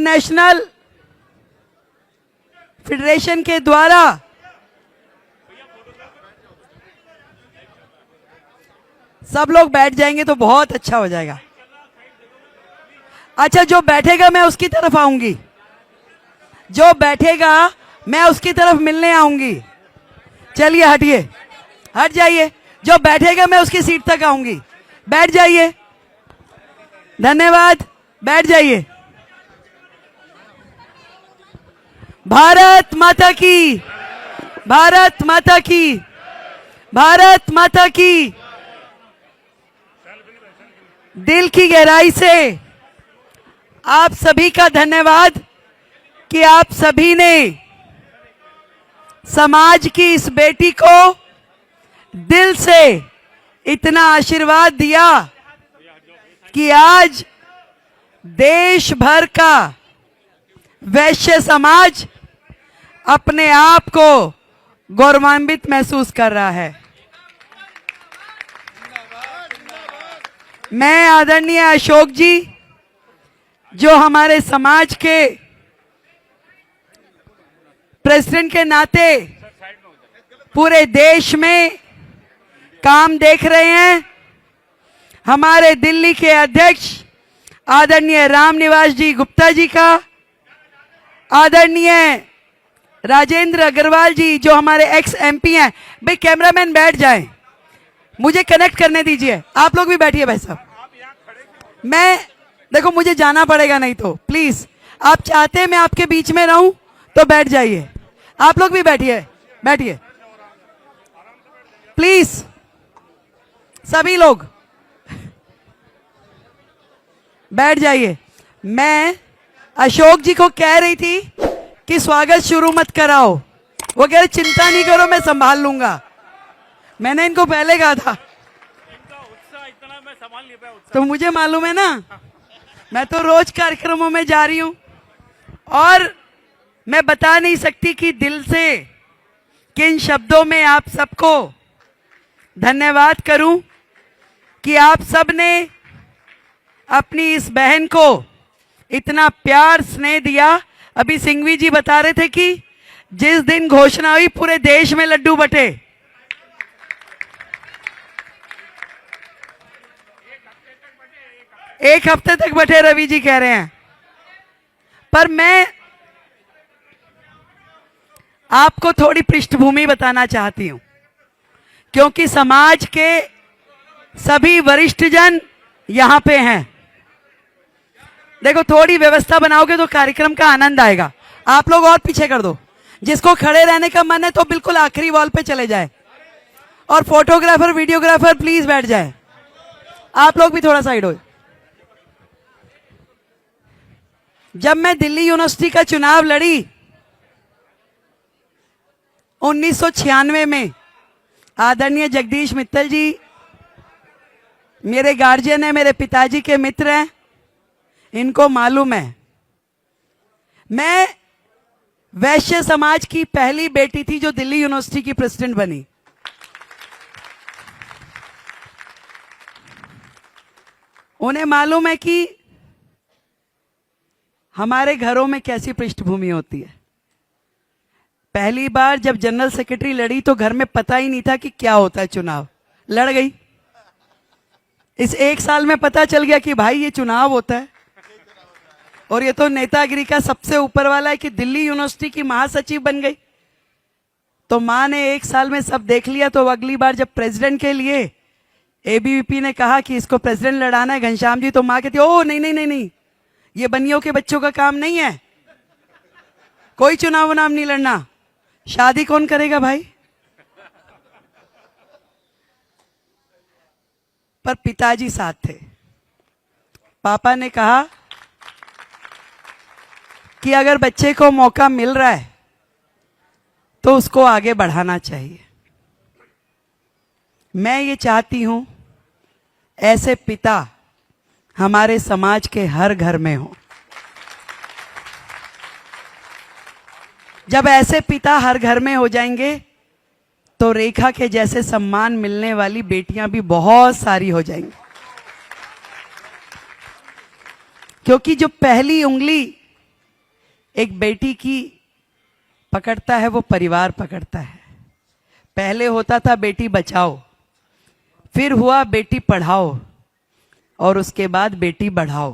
International federation के द्वारा सब लोग बैठ जाएंगे तो बहुत अच्छा हो जाएगा। अच्छा, जो बैठेगा मैं उसकी तरफ आऊंगी, जो बैठेगा मैं उसकी तरफ मिलने आऊंगी। चलिए हटिए, हट जाइए। जो बैठेगा मैं उसकी सीट तक आऊंगी। बैठ जाइए, धन्यवाद, बैठ जाइए। भारत माता की, भारत माता की, भारत माता की। दिल की गहराई से आप सभी का धन्यवाद कि आप सभी ने समाज की इस बेटी को दिल से इतना आशीर्वाद दिया कि आज देश भर का वैश्य समाज अपने आप को गौरवान्वित महसूस कर रहा है। मैं आदरणीय अशोक जी, जो हमारे समाज के प्रेसिडेंट के नाते पूरे देश में काम देख रहे हैं, हमारे दिल्ली के अध्यक्ष आदरणीय रामनिवास जी गुप्ता जी का, आदरणीय राजेंद्र अग्रवाल जी जो हमारे एक्स एमपी हैं। भाई कैमरामैन बैठ जाएं, मुझे कनेक्ट करने दीजिए। आप लोग भी बैठिए भाई साहब। मैं देखो मुझे जाना पड़ेगा, नहीं तो प्लीज आप चाहते हैं मैं आपके बीच में रहूं तो बैठ जाइए। आप लोग भी बैठिए, बैठिए प्लीज, सभी लोग बैठ जाइए। मैं अशोक जी को कह रही थी कि स्वागत शुरू मत कराओ, वो कह रहे चिंता नहीं करो मैं संभाल लूंगा। मैंने इनको पहले कहा था, तो मुझे मालूम है ना, मैं तो रोज कार्यक्रमों में जा रही हूं और मैं बता नहीं सकती कि दिल से किन शब्दों में आप सबको धन्यवाद करूं कि आप सब ने अपनी इस बहन को इतना प्यार स्नेह दिया। अभी सिंघवी जी बता रहे थे कि जिस दिन घोषणा हुई पूरे देश में लड्डू बटे। एक हफ्ते तक बटे रवि जी कह रहे हैं। पर मैं आपको थोड़ी पृष्ठभूमि बताना चाहती हूं, क्योंकि समाज के सभी वरिष्ठ जन यहां पे हैं। देखो थोड़ी व्यवस्था बनाओगे तो कार्यक्रम का आनंद आएगा। आप लोग और पीछे कर दो, जिसको खड़े रहने का मन है तो बिल्कुल आखिरी वॉल पे चले जाए, और फोटोग्राफर वीडियोग्राफर प्लीज बैठ जाए। आप लोग भी थोड़ा साइड हो। जब मैं दिल्ली यूनिवर्सिटी का चुनाव लड़ी 1996 में, आदरणीय जगदीश मित्तल जी मेरे गार्जियन है, मेरे पिताजी के मित्र हैं, इनको मालूम है मैं वैश्य समाज की पहली बेटी थी जो दिल्ली यूनिवर्सिटी की प्रेसिडेंट बनी। उन्हें मालूम है कि हमारे घरों में कैसी पृष्ठभूमि होती है। पहली बार जब जनरल सेक्रेटरी लड़ी तो घर में पता ही नहीं था कि क्या होता है चुनाव। लड़ गई, इस एक साल में पता चल गया कि भाई ये चुनाव होता है, और ये तो नेतागिरी का सबसे ऊपर वाला है कि दिल्ली यूनिवर्सिटी की महासचिव बन गई। तो माँ ने एक साल में सब देख लिया। तो अगली बार जब प्रेसिडेंट के लिए एबीवीपी ने कहा कि इसको प्रेसिडेंट लड़ाना है घनश्याम जी, तो माँ कहती ओ नहीं नहीं नहीं नहीं, ये बनियों के बच्चों का काम नहीं है, कोई चुनाव नाम नहीं लड़ना। शादी कौन करेगा भाई? पर पिताजी साथ थे। पापा ने कहा कि अगर बच्चे को मौका मिल रहा है तो उसको आगे बढ़ाना चाहिए। मैं ये चाहती हूं ऐसे पिता हमारे समाज के हर घर में हो। जब ऐसे पिता हर घर में हो जाएंगे तो रेखा के जैसे सम्मान मिलने वाली बेटियां भी बहुत सारी हो जाएंगी। क्योंकि जो पहली उंगली एक बेटी की पकड़ता है वो परिवार पकड़ता है। पहले होता था बेटी बचाओ, फिर हुआ बेटी पढ़ाओ, और उसके बाद बेटी बढ़ाओ।